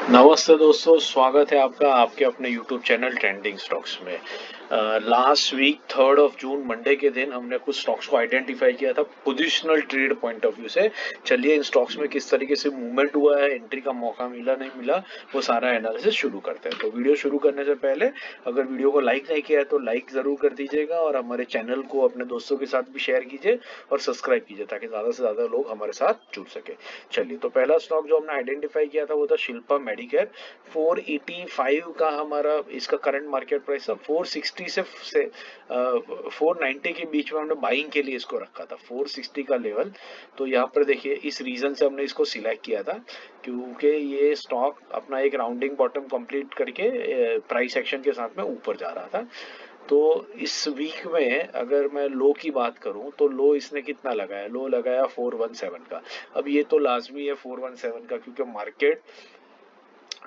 नमस्ते दोस्तों, स्वागत है आपका आपके अपने YouTube चैनल ट्रेंडिंग स्टॉक्स में। लास्ट वीक 3 जून मंडे के दिन हमने कुछ स्टॉक्स को आइडेंटिफाई किया था positional trade point of view से। चलिए इन स्टॉक्स में किस तरीके से मूवमेंट हुआ है, एंट्री का मौका मिला नहीं मिला, वो सारा एनालिसिस शुरू करते हैं। तो वीडियो शुरू करने से पहले अगर वीडियो को लाइक नहीं किया है तो लाइक ज़रूर कर दीजिएगा और हमारे चैनल को अपने दोस्तों के साथ भी शेयर कीजिए और सब्सक्राइब कीजिए ताकि ज़्यादा से ज़्यादा लोग हमारे साथ जुड़ सके। चलिए, तो पहला स्टॉक जो हमने आइडेंटिफाई किया था वो था शिल्पा मेडिकेयर। 485 का हमारा इसका करंट मार्केट प्राइस था। 460 से 490 के बीच में हमने बाइंग के लिए इसको रखा था, 460 का लेवल। तो यहाँ पर देखिए इस रीजन से हमने इसको सिलेक्ट किया था क्योंकि ये स्टॉक अपना एक राउंडिंग बॉटम कंप्लीट करके प्राइस एक्शन के साथ में ऊपर जा रहा था। तो इस वीक में अगर मैं लो की बात करूं तो लो इसने कितना लगाया, लो लगाया 417 का। अब ये तो लाजमी है 417 का क्योंकि मार्केट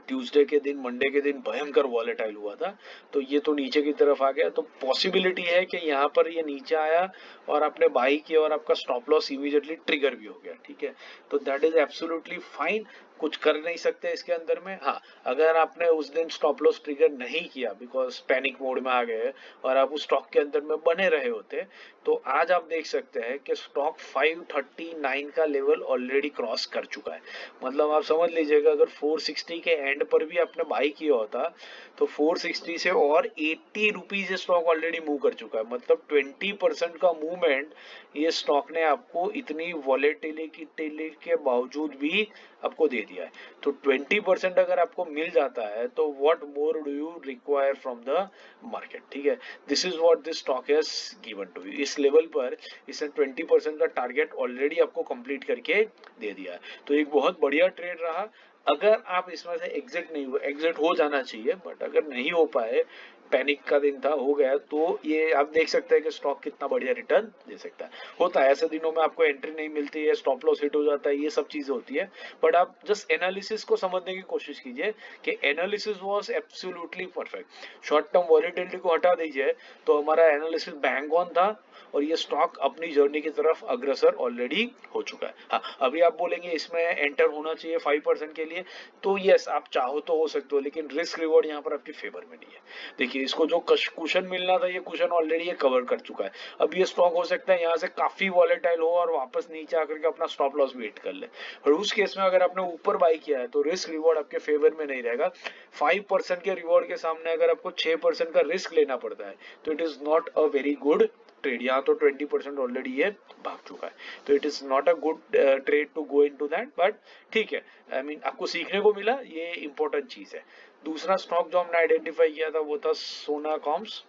ट्यूसडे के दिन मंडे के दिन भयंकर वॉलेटाइल हुआ था, तो ये तो नीचे की तरफ आ गया। तो पॉसिबिलिटी है कि यहाँ पर ये नीचे आया और आपने बाई किया और आपका स्टॉप लॉस इमीडिएटली ट्रिगर भी हो गया। ठीक है, तो दैट इज एब्सोल्युटली फाइन, कुछ कर नहीं सकते इसके अंदर में। हाँ, अगर आपने उस दिन स्टॉप लॉस ट्रिगर नहीं किया बिकॉज पैनिक मोड में आ गए और आप उस स्टॉक के अंदर में बने रहे होते, तो आज आप देख सकते हैं कि स्टॉक 539 का लेवल ऑलरेडी क्रॉस कर चुका है। मतलब आप समझ लीजिएगा अगर 460 के एंड पर भी आपने बाई किया होता तो 460 से और 80 रुपीज स्टॉक ऑलरेडी मूव कर चुका है। मतलब 20% का मूवमेंट ये स्टॉक ने आपको इतनी वॉलेटिलिटी के बावजूद भी आपको दे दिया है। तो 20% अगर आपको मिल जाता है तो what more do you require from the market. ठीक है, this is what this stock has given to you. इस लेवल पर इसने 20% का टारगेट ऑलरेडी आपको कंप्लीट करके दे दिया है। तो एक बहुत बढ़िया ट्रेड रहा। अगर आप इसमें से एग्जिट नहीं हुए, एग्जिट हो जाना चाहिए बट अगर नहीं हो पाए, पैनिक का दिन था, हो गया, तो ये आप देख सकते हैं कि स्टॉक कितना बढ़िया रिटर्न दे सकता है। होता है ऐसे दिनों में आपको एंट्री नहीं मिलती है, स्टॉप लॉस हिट हो जाता है, ये सब चीजें होती है। बट आप जस्ट एनालिसिस को समझने की कोशिश कीजिए कि analysis was absolutely perfect. Short term volatility को हटा दीजिए तो हमारा एनालिसिस बैंग ऑन था और ये स्टॉक अपनी जर्नी की तरफ अग्रसर ऑलरेडी हो चुका है। हाँ, अभी आप बोलेंगे इसमें एंटर होना चाहिए 5% के लिए, तो यस आप चाहो तो हो सकते हो, लेकिन रिस्क रिवॉर्ड यहाँ पर आपके फेवर में नहीं है। देखिए इसको जो कुशन मिलना था ये कुशन ऑलरेडी ये कवर कर चुका है। अब ये स्टॉक हो सकता है यहाँ से काफी वॉलेटाइल हो और वापस नीचे आकर के अपना स्टॉप लॉस वेट कर ले, और उस केस में अगर आपने ऊपर बाई किया है तो रिस्क रिवॉर्ड आपके फेवर में नहीं रहेगा। 5% के रिवॉर्ड के सामने अगर आपको 6% का रिस्क लेना पड़ता है तो it is not a very good trade. यहाँ तो 20% ऑलरेडी ये भाग चुका है, तो it is not a good trade to go into that. But ठीक है, आई मीन आपको सीखने को मिला, ये इंपॉर्टेंट चीज है। दूसरा स्टॉक जो हमने आइडेंटिफाई किया था वो था सोना कॉम्स।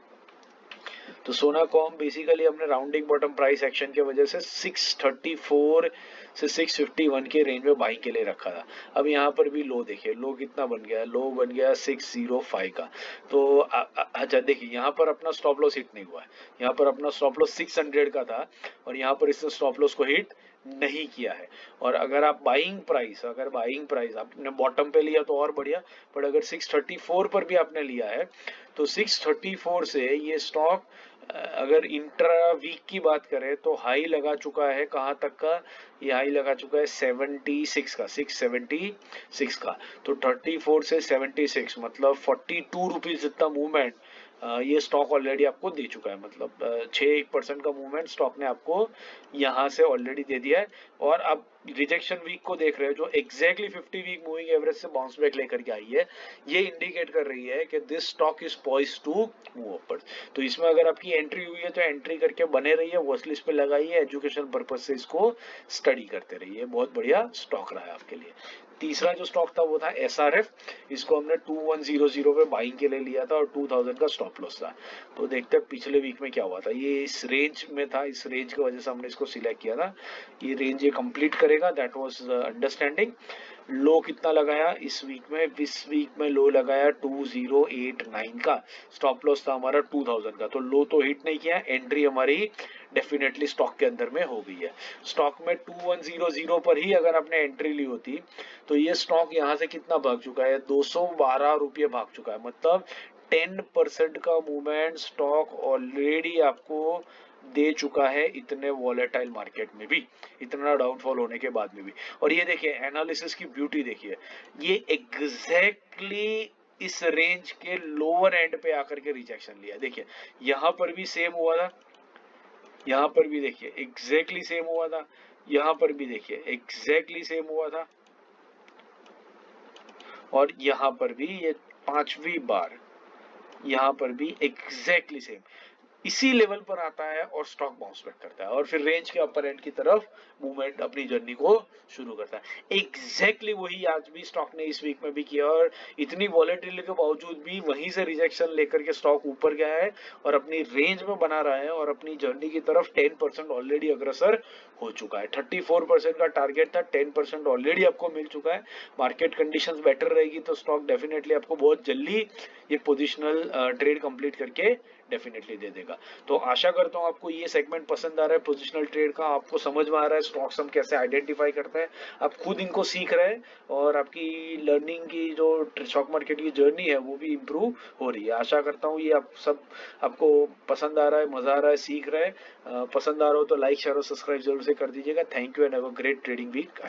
तो सोना कॉम बेसिकली हमने राउंडिंग बॉटम प्राइस एक्शन की वजह से 634 से 651 के रेंज में बाइंग के लिए रखा था। अब यहाँ पर भी लो देखिए, लो कितना बन गया, लो बन गया 605 का। तो अच्छा देखिए यहाँ पर अपना स्टॉप लॉस हिट नहीं हुआ है, यहाँ पर अपना स्टॉप लॉस 600 का था और यहाँ पर इसने स्टॉप लॉस को हिट नहीं किया है। और अगर आप अगर बाइंग प्राइस आपने बॉटम पे लिया तो और बढ़िया, पर अगर 634 पर भी आपने लिया है तो 634 से ये स्टॉक अगर इंट्रा वीक की बात करें तो हाई लगा चुका है, कहाँ तक का, ये हाई लगा चुका है 76 का, 676 का। तो 34 से 76 मतलब 42 रुपीज जितना मूवमेंट ये स्टॉक ऑलरेडी आपको दे चुका है। मतलब 6% का मूवमेंट स्टॉक ने आपको यहाँ से ऑलरेडी दे दिया है। और अब रिजेक्शन वीक को देख रहे हो जो एग्जैक्टली 50 वीक मूविंग एवरेज से बाउंस बैक लेकर के आई है, ये इंडिकेट कर रही है कि this stock is poised to move upward. तो इसमें अगर आपकी एंट्री हुई है तो एंट्री करके बने रहिए, वॉच लिस्ट पे लगाइए, एजुकेशन पर्पज से इसको स्टडी करते रहिए, बहुत बढ़िया स्टॉक रहा है आपके लिए। तीसरा जो स्टॉक था वो था एसआरएफ। इसको हमने 2100 पे बाइंग के लिए लिया था और 2000 का स्टॉप लॉस था। तो देखते हैं पिछले वीक में क्या हुआ था। ये इस रेंज में था, इस रेंज की वजह से हमने इसको सिलेक्ट किया था। ये रेंज ये कंप्लीट करेगा, दैट वाज अंडरस्टैंडिंग। लो कितना लगाया इस वीक में, इस वीक में लो लगाया 2089 का। स्टॉप लॉस था हमारा 2000 का। तो लो तो हिट नहीं किया, एंट्री हमारी डेफिनेटली स्टॉक के अंदर में हो गई है। स्टॉक में 2100 पर ही अगर आपने एंट्री ली होती तो ये स्टॉक यहाँ से कितना भाग चुका है, 212 रुपये भाग चुका है। मतलब 10% का मूवमेंट स्टॉक ऑलरेडी आपको दे चुका है इतने वॉलेटाइल मार्केट में भी, इतना डाउनफॉल होने के बाद में भी। और ये देखिए एनालिसिस की ब्यूटी देखिए, ये एग्जैक्टली इस रेंज के लोअर एंड पे आकर के रिजेक्शन लिया। देखिए यहां पर भी सेम हुआ था, यहां पर भी देखिए एग्जैक्टली सेम हुआ था, यहां पर भी देखिए एग्जैक्टली सेम हुआ था, और यहां पर भी ये पांचवी बार यहां पर भी एग्जैक्टली सेम इसी लेवल पर आता है और स्टॉक बाउंस बैक करता है और फिर रेंज के अपर एंड की तरफ मूवमेंट अपनी जर्नी को शुरू करता है। एग्जैक्टली वही आज भी स्टॉक ने इस वीक में भी किया और इतनी वॉलेटिलिटी के बावजूद भी वहीं से रिजेक्शन लेकर के स्टॉक ऊपर गया है और अपनी रेंज में बना रहा है और अपनी जर्नी की तरफ 10% ऑलरेडी अग्रसर हो चुका है। 34% का टारगेट था, 10% ऑलरेडी आपको मिल चुका है। मार्केट कंडीशंस बेटर रहेगी तो स्टॉक डेफिनेटली आपको बहुत जल्दी ये पोजिशनल ट्रेड कंप्लीट करके डेफिनेटली दे देगा। तो आशा करता हूँ आपको ये सेगमेंट पसंद आ रहा है पोजिशनल ट्रेड का, आपको समझ में आ रहा है स्टॉक्स हम कैसे आइडेंटिफाई करते हैं, आप खुद इनको सीख रहे हैं और आपकी लर्निंग की जो स्टॉक मार्केट की जर्नी है वो भी इम्प्रूव हो रही है। आशा करता हूँ ये आप सब आपको पसंद आ रहा है, मजा आ रहा है, सीख रहे हैं। पसंद आ रहा हो तो लाइक शेयर और सब्सक्राइब जरूर से कर दीजिएगा। Thank you and have a great trading week.